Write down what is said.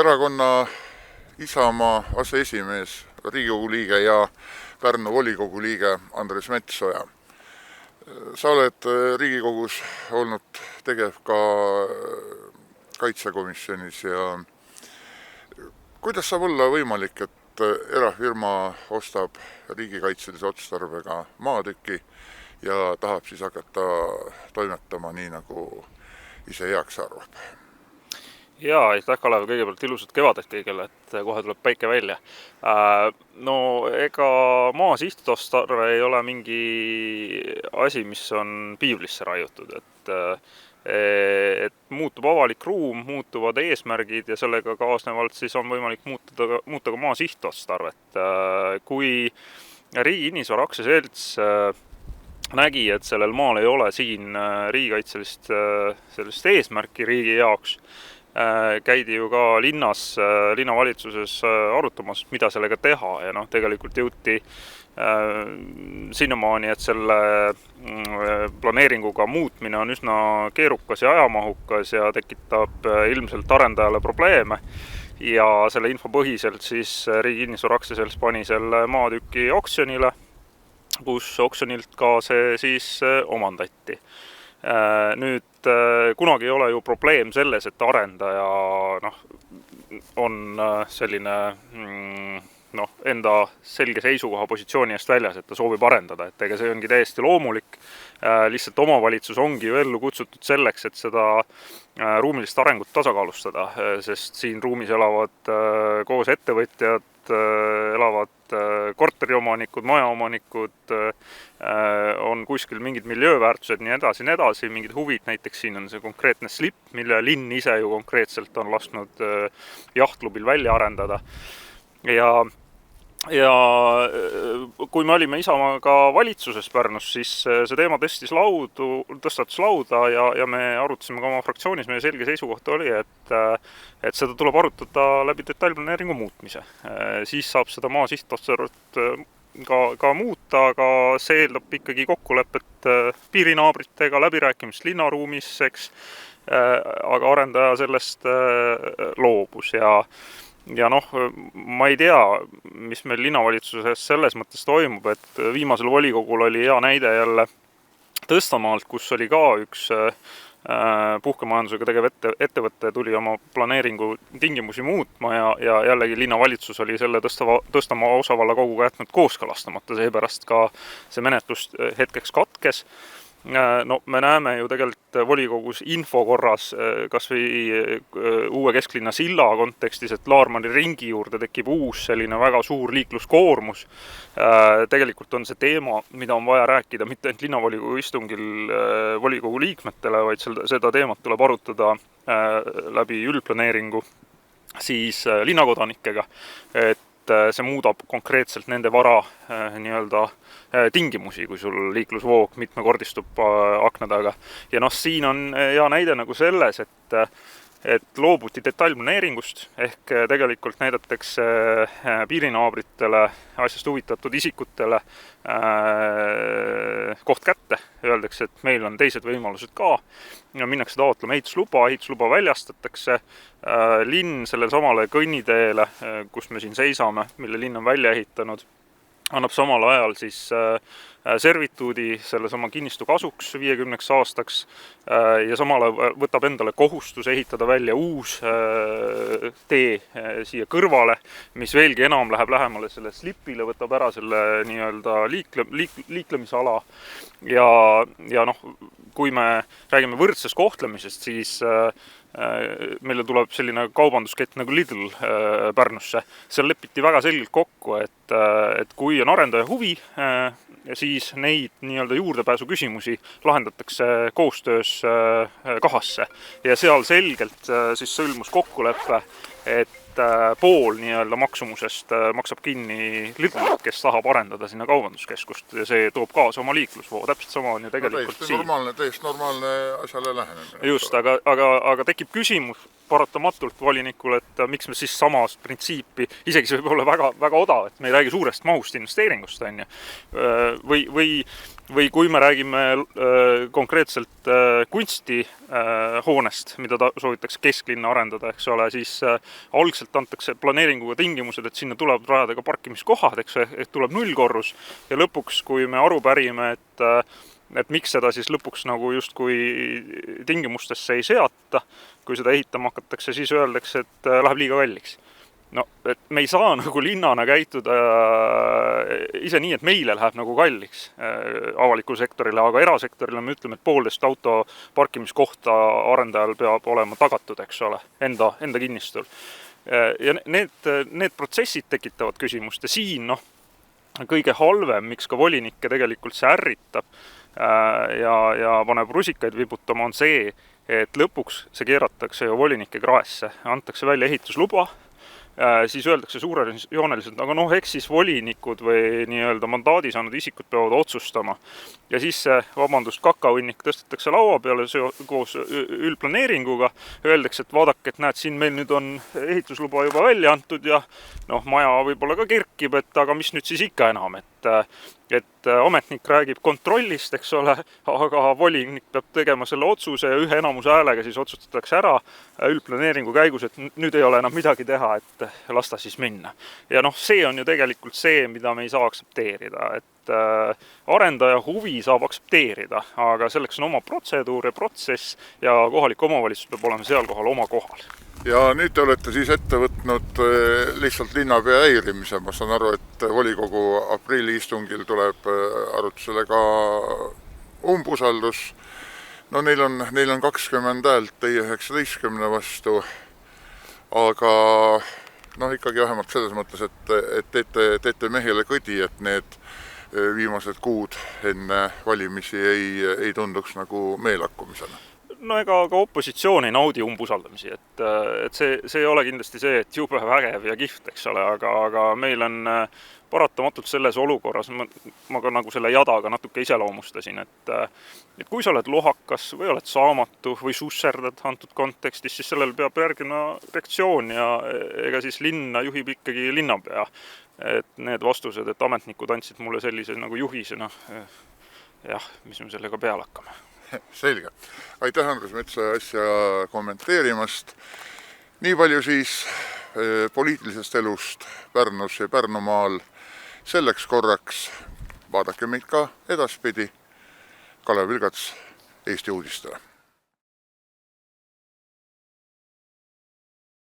erakonna Isamaa aseesimees, Riigikogu liige ja Pärnu volikogu liige Andres Metsoja. Sa oled Riigikogus olnud tegev ka kaitsekomisjonis ja kuidas saab olla võimalik, et erafirma ostab riigikaitselise otstarbega maatüki ja tahab siis hakata toimetama nii, nagu ise heaks arvab? Jaa, aitäh Kalev, kõigepealt ilusat kevadet kõigile, et kohe tuleb päike välja. No ega maa sihtotstarve ei ole mingi asi, mis on piiblisse raiutud, et muutub avalik ruum, muutuvad eesmärgid ja sellega kaasnevalt siis on võimalik muuta ka maa sihtotstarvet. Kui Riigi Kinnisvara Aktsiaselts nägi, et sellel maal ei ole siin riigikaitselist sellist eesmärki riigi jaoks, käidi ju ka linnavalitsuses arutamas, mida sellega teha ja tegelikult jõuti sinnamaani, et selle planeeringuga muutmine on üsna keerukas ja ajamahukas ja tekitab ilmselt arendajale probleeme ja selle info põhiselt siis Riigi Kinnisvara Aktsiaselts pani selle maatüki oksjonile, kus oksjonilt ka see siis omandati. Nüüd kunagi ei ole ju probleem selles, et arendaja on selline enda selge seisukoha positsiooni eest väljas, et ta soovib arendada, et ega see ongi täiesti loomulik. Lihtsalt omavalitsus ongi ju ellu kutsutud selleks, et seda ruumilist arengut tasakaalustada, sest siin ruumis elavad koos ettevõtjad, elavad korteriomanikud, majaomanikud, on kuskil mingid miljööväärtused, nii edasi, mingid huvid, näiteks siin on see konkreetne slip, mille linn ise ju konkreetselt on lasknud jahtklubil välja arendada. Ja kui me olime Isamaaga valitsuses Pärnus, siis see teema tõstatus lauda ja me arutasime ka oma fraktsioonis, meie selge seisukoht oli, et seda tuleb arutada läbi detailplaneeringu muutmise. Siis saab seda maa sihtotstarvet ka muuta, aga see eeldab ikkagi kokkulepet piirinaabritega, läbirääkimist linnaruumis, eks, aga arendaja sellest loobus ja ma ei tea, mis meil linnavalitsuses selles mõttes toimub, et viimasel volikogul oli hea näide jälle Tõstamaalt, kus oli ka üks puhkemajandusega tegev ettevõtte tuli oma planeeringu tingimusi muutma ja jällegi linnavalitsus oli selle Tõstamaa osavalla koguga jätnud kooskõlastamata, seepärast ka see menetlus hetkeks katkes. Me näeme ju tegelikult volikogus info korras kas või uue kesklinna silla kontekstis, et Laarmani ringi juurde tekib uus selline väga suur liikluskoormus. Tegelikult on see teema, mida on vaja rääkida mitte ainult linnavolikogu istungil volikogu liikmetele, vaid seda teemat tuleb arutada läbi üldplaneeringu siis linnakodanikega, et see muudab konkreetselt nende vara tingimusi, kui sul liiklusvoog mitmekordistub akna taga. Ja siin on hea näide nagu selles, et loobuti detailplaneeringust ehk tegelikult näidatakse piirinaabritele, asjast huvitatud isikutele koht kätte. Öeldakse, et meil on teised võimalused ka. Minnakse taotlema ehitusluba väljastatakse. Linn sellele samale kõnniteele, kus me siin seisame, mille linn on välja ehitanud, annab samal ajal siis servituudi selle sama kinnistu kasuks 50 aastaks ja samal ajal võtab endale kohustus ehitada välja uus tee siia kõrvale, mis veelgi enam läheb lähemale selle slipile, võtab ära selle liiklemisala ja kui me räägime võrdsest kohtlemisest, siis meile tuleb selline kaubanduskett nagu Lidl Pärnusse. Seal lepiti väga selgelt kokku, et kui on arendaja huvi, siis neid juurdepääsu küsimusi lahendatakse koostöös kahasse. Ja seal selgelt siis sõlmus kokkulepe, et pool maksumusest maksab kinni Lidl, kes tahab arendada sinna kaubanduskeskust ja see toob kaasa oma liiklusvoo. Täpselt sama on ju tegelikult siin. Täiesti normaalne asjale lähenemine. Just, aga tekib küsimus paratamatult volinikule, et miks me siis samas printsiipi, isegi see võib olla väga, väga odav, et me ei räägi suurest mahust investeeringust, või kui me räägime konkreetselt kunsti hoonest, mida soovitakse kesklinna arendada, eks ole, siis algselt antakse planeeringuga tingimused, et sinna tuleb rajada ka parkimiskohad, eks ole, et tuleb nullkorrus ja lõpuks, kui me aru pärime, et miks seda siis lõpuks nagu justkui tingimustesse ei seata, kui seda ehitama hakatakse, siis öeldakse, et läheb liiga kalliks. No, et me ei saa nagu linnana käituda ise nii, et meile läheb nagu kalliks avalikul sektorile, aga erasektorile me ütleme, et 1,5 auto parkimiskohta arendajal peab olema tagatud, eks ole, enda kinnistul. Ja need protsessid tekitavad küsimust ja siin kõige halvem, miks ka volinikke tegelikult see ärritab ja paneb rusikaid vibutama, on see, et lõpuks see keeratakse ju volinike kraesse, antakse välja ehitusluba, siis öeldakse suurejooneliselt, aga eks siis volinikud või nii-öelda mandaadi saanud isikud peavad otsustama. Ja siis see, kakahunnik tõstetakse laua peale koos üldplaneeringuga, öeldakse, et vaadake, et näed, siin meil nüüd on ehitusluba juba välja antud ja maja võib-olla ka kerkib, et aga mis nüüd siis ikka enam, et ametnik räägib kontrollist, eks ole, aga volinik peab tegema selle otsuse ja ühe enamuse häälega siis otsustatakse ära üldplaneeringu käigus, et nüüd ei ole enam midagi teha, et lasta siis minna. Ja see on ju tegelikult see, mida me ei saa aktsepteerida, et arendaja huvi saab aktsepteerida, aga selleks on oma protseduur ja protsess ja kohalik omavalitsus peab olema seal kohal oma kohal. Ja nüüd te olete siis ette võtnud lihtsalt linnapea häirimise. Ma saan aru, et volikogu aprilli istungil tuleb arutusele ka umbusaldus. Neil on 20 häält, teie 19 vastu, aga ikkagi vähemalt selles mõttes, et teete mehele kõdi, et need viimased kuud enne valimisi ei tunduks nagu meelakkumisena. Ega ka opositsioon ei naudi umbusaldamisi, et see ei ole kindlasti see, et jube vägev ja kihvt, eks ole, aga meil on paratamatult selles olukorras, ma ka nagu selle jadaga natuke iseloomustasin, et kui sa oled lohakas või oled saamatu või susserdad antud kontekstis, siis sellel peab järgima reaktsioon ja ega siis linna juhib ikkagi linnapea. Et need vastused, et ametnikud andsid mulle sellise nagu juhisena, mis me sellega peale hakkame. Selge. Aitäh, Andres Metsa asja kommenteerimast. Nii palju siis poliitilisest elust Pärnus ja Pärnumaal selleks korraks. Vaadake meid ka edaspidi. Kalev Vilgats, Eesti uudistele.